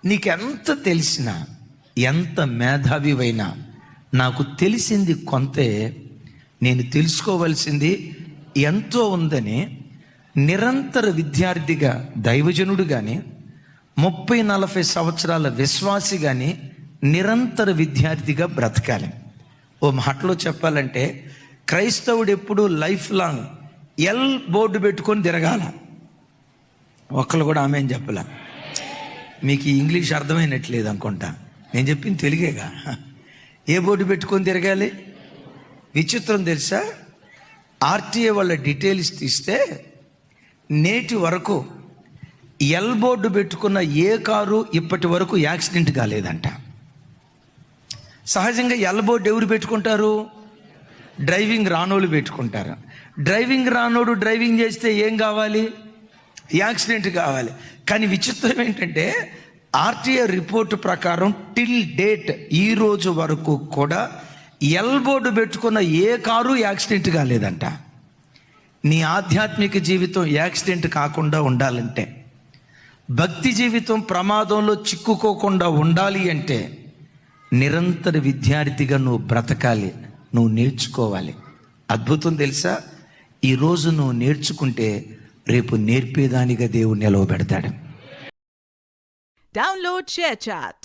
నీకెంత తెలిసినా, ఎంత మేధావివైనా, నాకు తెలిసింది కొంతే, నేను తెలుసుకోవలసింది ఎంతో ఉందని నిరంతర విద్యార్థిగా, దైవజనుడు కానీ, 30-40 సంవత్సరాల విశ్వాసి కానీ నిరంతర విద్యార్థిగా బ్రతకాలి. ఓ మాటలో చెప్పాలంటే క్రైస్తవుడు ఎప్పుడు లైఫ్ లాంగ్ ఎల్ బోర్డు పెట్టుకొని తిరగాల. ఒక్కళ్ళు కూడా ఆమె అని చెప్పలే. మీకు ఈ ఇంగ్లీష్ అర్థమైనట్లేదు అనుకుంటా, నేను చెప్పింది తెలుగేగా. ఏ బోర్డు పెట్టుకొని తిరగాలి? విచిత్రం తెలుసా, ఆర్టీఏ వాళ్ళ డీటెయిల్స్ తీస్తే నేటి వరకు ఎల్ బోర్డు పెట్టుకున్న ఏ కారు ఇప్పటి వరకు యాక్సిడెంట్ కాలేదంట. సహజంగా ఎల్ బోర్డు ఎవరు పెట్టుకుంటారు? డ్రైవింగ్ రానోళ్ళు పెట్టుకుంటారు. డ్రైవింగ్ రానోడు డ్రైవింగ్ చేస్తే ఏం కావాలి? యాక్సిడెంట్ కావాలి. కానీ విచిత్రం ఏంటంటే ఆర్టీఏ రిపోర్టు ప్రకారం టిల్ డేట్, ఈ రోజు వరకు కూడా ఎల్ బోర్డు పెట్టుకున్న ఏ కారు యాక్సిడెంట్ కాలేదంట. నీ ఆధ్యాత్మిక జీవితం యాక్సిడెంట్ కాకుండా ఉండాలంటే, భక్తి జీవితం ప్రమాదంలో చిక్కుకోకుండా ఉండాలి అంటే నిరంతర విద్యార్థిగా నువ్వు బ్రతకాలి, నువ్వు నేర్చుకోవాలి. అద్భుతం తెలుసా, ఈరోజు నువ్వు నేర్చుకుంటే రేపు నేర్పేదానిగా దేవుడు నిలవబెడతాడు. Download ShareChat.